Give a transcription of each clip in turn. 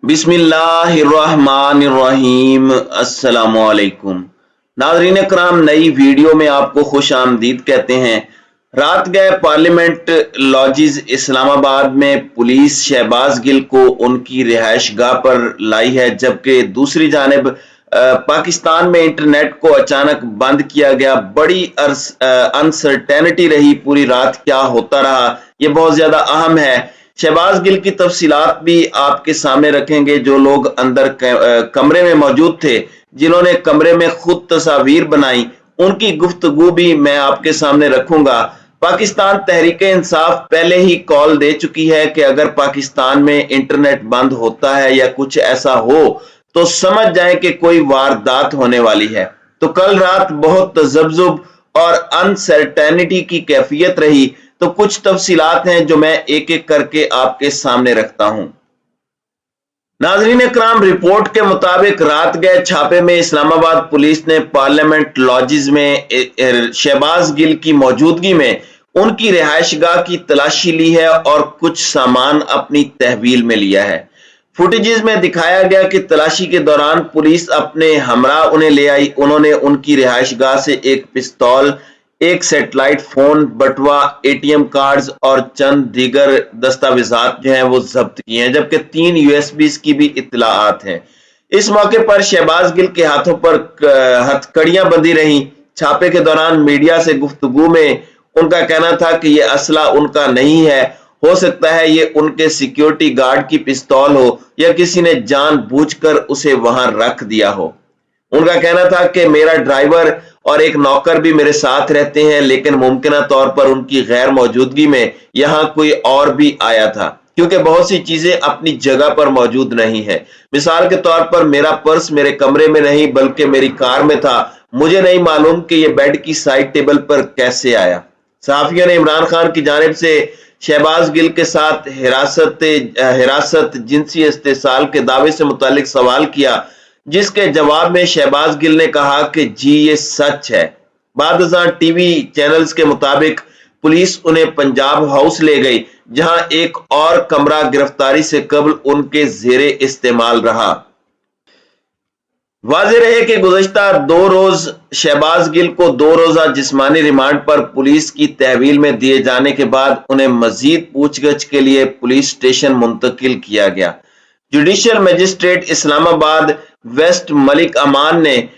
बिस्मिल्लाहिर्रहमानिर्रहीम। अस्सलामुअलैकुम नाज़रीन कराम, नई वीडियो में आपको खुश आमदीद कहते हैं। रात गए पार्लियामेंट लॉजिज इस्लामाबाद में पुलिस शहबाज गिल को उनकी रिहाइश गाह पर लाई है, जबकि दूसरी जानिब पाकिस्तान में इंटरनेट को अचानक बंद किया गया। बड़ी अनसर्टेनिटी रही, पूरी रात क्या होता रहा ये बहुत ज्यादा अहम है। शहबाज गिल की तफसीलात भी आपके सामने रखेंगे। जो लोग अंदर कमरे में मौजूद थे, जिन्होंने कमरे में खुद तस्वीर बनाई, उनकी गुफ्तगू भी मैं आपके सामने रखूंगा। पाकिस्तान तहरीक इंसाफ पहले ही कॉल दे चुकी है कि अगर पाकिस्तान में इंटरनेट बंद होता है या कुछ ऐसा हो तो समझ जाएं कि कोई वारदात होने वाली है। तो कल रात बहुत तजब्जुब और अनसर्टेनिटी की कैफियत रही। तो कुछ तफसीलात हैं जो मैं एक एक करके आपके सामने रखता हूं। नाज़रीन इकराम, रिपोर्ट के मुताबिक रात गए छापे में इस्लामाबाद पुलिस ने पार्लियामेंट लॉजिज में शहबाज गिल की मौजूदगी में उनकी रिहाइशगाह की तलाशी ली है और कुछ सामान अपनी तहवील में लिया है। फुटेजेस में दिखाया गया कि तलाशी के दौरान पुलिस अपने हमरा उन्हें ले आई। उन्होंने उनकी रिहाइशगाह से एक पिस्तौल, एक सैटेलाइट फोन, बटुआ, एटीएम कार्ड्स और चंद दीगर दस्तावेजात जो हैं वो जब्त किए हैं, जबकि 3 यूएसबीज की भी इत्तलाआत हैं। इस मौके पर शहबाज गिल के हाथों पर हथकड़ियां बंधी रहीं। छापे के दौरान मीडिया से गुफ्तगू में उनका कहना था कि यह असला उनका नहीं है, हो सकता है ये उनके सिक्योरिटी गार्ड की पिस्तौल हो या किसी ने जानबूझकर उसे वहां रख दिया हो। उनका कहना था कि मेरा ड्राइवर और एक नौकर भी मेरे साथ रहते हैं, लेकिन मुमकिन तौर पर उनकी गैर मौजूदगी में यहां कोई और भी आया था, क्योंकि बहुत सी चीजें अपनी जगह पर मौजूद नहीं है। मिसाल के तौर पर मेरा पर्स मेरे कमरे में नहीं बल्कि मेरी कार में था। मुझे नहीं मालूम कि यह बेड की साइड टेबल पर कैसे आया। सहाफियों ने इमरान खान की जानिब से शहबाज गिल के साथ हिरासत जिनसी इस्तेसाल के दावे से मुतालिक सवाल किया, जिसके जवाब में शहबाज गिल ने कहा कि जी ये सच है। बाद टीवी चैनल्स के मुताबिक पुलिस उन्हें पंजाब हाउस ले गई, जहां एक और कमरा गिरफ्तारी से कबल उनके जेरे इस्तेमाल रहा। वाज़ेह रहे कि गुज़श्ता 2 रोज शहबाज गिल को 2 रोजा जिस्मानी रिमांड पर पुलिस की तहवील में दिए जाने के बाद उन्हें मजीद पूछगछ के लिए पुलिस स्टेशन मुंतकिल किया गया। Judicial magistrate Islamabad west Malik Aman ने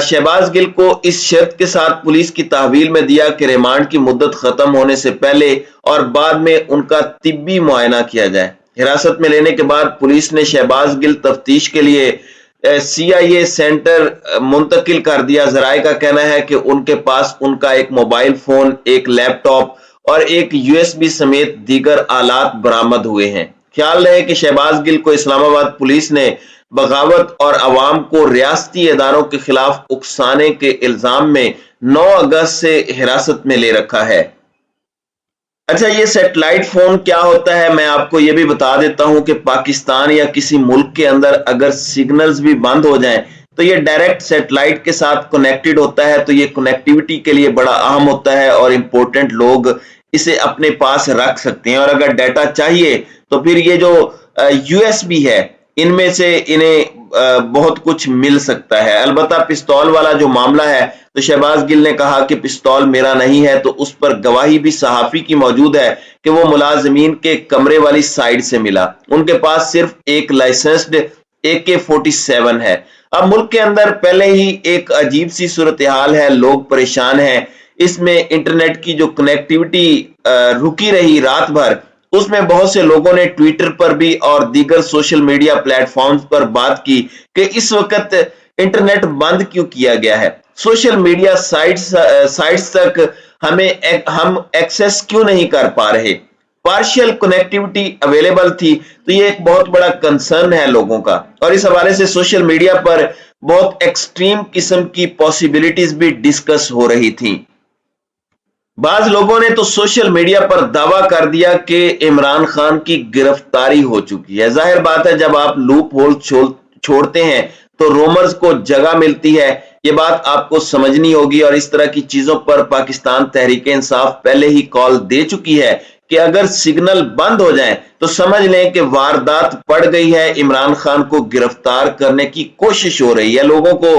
शहबाज गिल को इस शर्त के साथ पुलिस की तहवील में दिया कि रिमांड की मुद्दत खत्म होने से पहले और बाद में उनका तिब्बी मुआयना किया जाए। हिरासत में लेने के बाद पुलिस ने शहबाज गिल तफ्तीश के लिए CIA सेंटर मुंतकिल कर दिया। जराये का कहना है कि उनके पास उनका एक मोबाइल फोन, एक लैपटॉप और एक USB समेत दीगर आलात बरामद हुए हैं। ख्याल रहे कि शहबाज गिल को इस्लामाबाद पुलिस ने बगावत और अवाम को रियासती इदारों के खिलाफ उकसाने के इल्जाम में 9 अगस्त से हिरासत में ले रखा है। अच्छा, ये सैटेलाइट फोन क्या होता है मैं आपको ये भी बता देता हूं कि पाकिस्तान या किसी मुल्क के अंदर अगर सिग्नल्स भी बंद हो जाएं तो ये डायरेक्ट सैटेलाइट के साथ कनेक्टेड होता है। तो ये कनेक्टिविटी के लिए बड़ा अहम होता है और इम्पोर्टेंट लोग इसे अपने पास रख सकते हैं। और अगर डाटा चाहिए तो फिर ये जो USB है, इनमें से इन्हें बहुत कुछ मिल सकता है। अलबत्ता पिस्तौल वाला जो मामला है, तो शहबाज गिल ने कहा कि पिस्तौल मेरा नहीं है, तो उस पर गवाही भी सहाफी की मौजूद है कि वो मुलाजिमीन के कमरे वाली साइड से मिला। उनके पास सिर्फ एक लाइसेंस्ड AK-47 है। अब मुल्क के अंदर पहले ही एक अजीब सी सूरत हाल है, लोग परेशान हैं। इसमें इंटरनेट की जो कनेक्टिविटी रुकी रही रात भर, उसमें बहुत से लोगों ने ट्विटर पर भी और दीगर सोशल मीडिया प्लेटफॉर्म्स पर बात की कि इस वक्त इंटरनेट बंद क्यों किया गया है, सोशल मीडिया साइट्स तक हम एक्सेस क्यों नहीं कर पा रहे। पार्शियल कनेक्टिविटी अवेलेबल थी, तो ये एक बहुत बड़ा कंसर्न है लोगों का। और इस हवाले से सोशल मीडिया पर बहुत एक्सट्रीम किस्म की पॉसिबिलिटीज भी डिस्कस हो रही थी। बाज लोगों ने तो सोशल मीडिया पर दावा कर दिया कि इमरान खान की गिरफ्तारी हो चुकी है। जाहिर बात है, जब आप लूप होल छोड़ते हैं तो रोमर्स को जगह मिलती है। ये बात आपको समझनी होगी और इस तरह की चीजों पर पाकिस्तान तहरीक इंसाफ पहले ही कॉल दे चुकी है کہ اگر سگنل بند ہو جائیں تو سمجھ لیں کہ واردات پڑ گئی ہے، عمران خان کو گرفتار کرنے کی کوشش ہو رہی ہے۔ لوگوں کو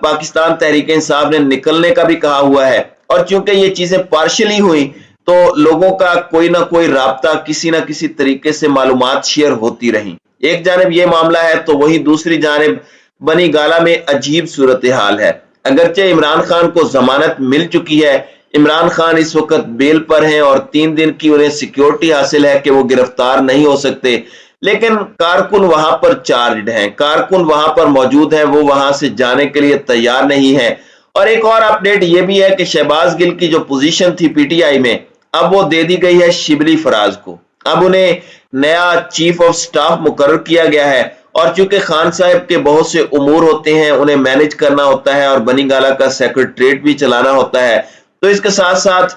پاکستان تحریک انصاف نے نکلنے کا بھی کہا ہوا ہے، اور چونکہ یہ چیزیں پارشلی ہوئی تو لوگوں کا کوئی نہ کوئی رابطہ کسی نہ کسی طریقے سے معلومات شیئر ہوتی رہی۔ ایک جانب یہ معاملہ ہے تو وہی دوسری جانب بنی گالہ میں عجیب صورتحال ہے۔ اگرچہ عمران خان کو ضمانت مل چکی ہے، عمران خان اس وقت بیل پر ہیں اور 3 دن کی انہیں سیکیورٹی حاصل ہے کہ وہ گرفتار نہیں ہو سکتے، لیکن کارکن وہاں پر چارجڈ ہیں، کارکن وہاں پر موجود ہیں، وہ وہاں سے جانے کے لیے تیار نہیں ہیں۔ اور ایک اور اپڈیٹ یہ بھی ہے کہ شہباز گل کی جو پوزیشن تھی پی ٹی آئی میں، اب وہ دے دی گئی ہے شبلی فراز کو۔ اب انہیں نیا چیف آف سٹاف مقرر کیا گیا ہے، اور چونکہ خان صاحب کے بہت سے امور ہوتے ہیں، انہیں مینج کرنا ہوتا ہے اور بنی گالہ کا سیکریٹریٹ بھی چلانا ہوتا ہے، تو اس کے ساتھ ساتھ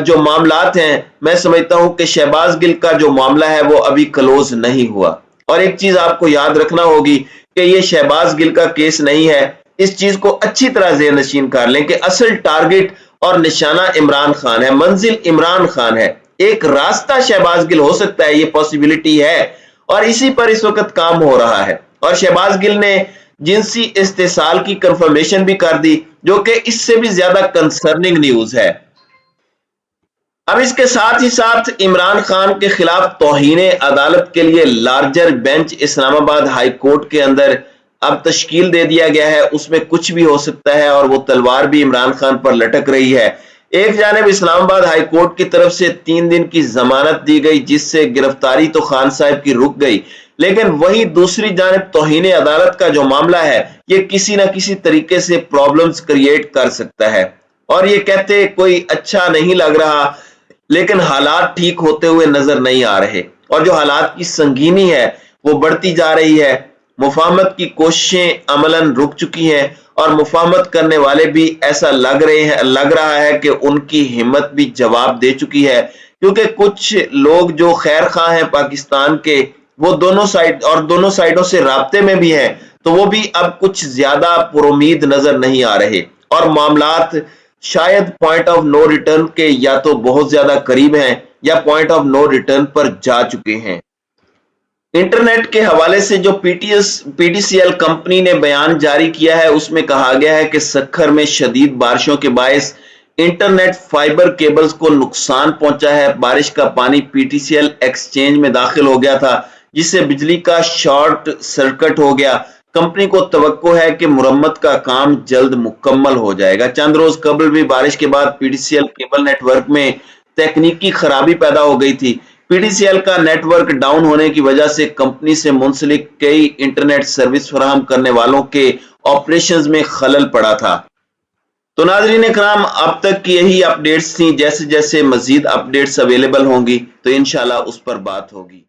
جو معاملات ہیں، میں سمجھتا ہوں کہ شہباز گل کا جو معاملہ ہے وہ ابھی کلوز نہیں ہوا۔ اور ایک چیز آپ کو یاد رکھنا ہوگی کہ یہ شہباز گل کا کیس نہیں ہے، اس چیز کو اچھی طرح ذہن نشین کر لیں کہ اصل ٹارگٹ اور نشانہ عمران خان ہے، منزل عمران خان ہے۔ ایک راستہ شہباز گل ہو سکتا ہے، یہ پاسبلٹی ہے، اور اسی پر اس وقت کام ہو رہا ہے۔ اور شہباز گل نے جنسی استحصال کی کنفرمیشن بھی کر دی، جو کہ اس سے بھی زیادہ کنسرننگ نیوز ہے۔ اب اس کے ساتھ ہی ساتھ عمران خان کے خلاف توہین عدالت کے لیے لارجر بینچ اسلام آباد ہائی کورٹ کے اندر اب تشکیل دے دیا گیا ہے۔ اس میں کچھ بھی ہو سکتا ہے، اور وہ تلوار بھی عمران خان پر لٹک رہی ہے۔ ایک جانب اسلام آباد ہائی کورٹ کی طرف سے 3 دن کی ضمانت دی گئی، جس سے گرفتاری تو خان صاحب کی رک گئی، لیکن وہی دوسری جانب توہین عدالت کا جو معاملہ ہے، یہ کسی نہ کسی طریقے سے پرابلمز کریٹ کر سکتا ہے۔ اور یہ کہتے کوئی اچھا نہیں لگ رہا، لیکن حالات ٹھیک ہوتے ہوئے نظر نہیں آ رہے، اور جو حالات کی سنگینی ہے وہ بڑھتی جا رہی ہے۔ مفاہمت کی کوششیں عملاً رک چکی ہیں، اور مفاہمت کرنے والے بھی ایسا لگ رہا ہے کہ ان کی ہمت بھی جواب دے چکی ہے، کیونکہ کچھ لوگ جو خیر خواہ ہیں پاکستان کے، وہ دونوں سائیڈوں سے رابطے میں بھی ہیں، تو وہ بھی اب کچھ زیادہ پرامید نظر نہیں آ رہے، اور معاملات شاید پوائنٹ آف نو ریٹرن کے یا تو بہت زیادہ قریب ہیں یا پوائنٹ آف نو ریٹرن پر جا چکے ہیں۔ انٹرنیٹ کے حوالے سے جو PTCL company نے بیان جاری کیا ہے، اس میں کہا گیا ہے کہ سکھر میں شدید بارشوں کے باعث انٹرنیٹ فائبر کیبلز کو نقصان پہنچا ہے۔ بارش کا پانی PTCL exchange میں داخل ہو گیا تھا، جس سے بجلی کا شارٹ سرکٹ ہو گیا۔ کمپنی کو توقع ہے کہ مرمت کا کام جلد مکمل ہو جائے گا۔ چند روز قبل بھی بارش کے بعد PTCL cable network میں تکنیکی خرابی پیدا ہو گئی تھی۔ پی ٹی سی ایل کا نیٹ ورک ڈاؤن ہونے کی وجہ سے کمپنی سے منسلک کئی انٹرنیٹ سروس فراہم کرنے والوں کے آپریشنز میں خلل پڑا تھا۔ تو ناظرین اکرام، اب تک کی یہی اپڈیٹس تھیں، جیسے جیسے مزید اپڈیٹس اویلیبل ہوں گی تو انشاءاللہ اس پر بات ہوگی۔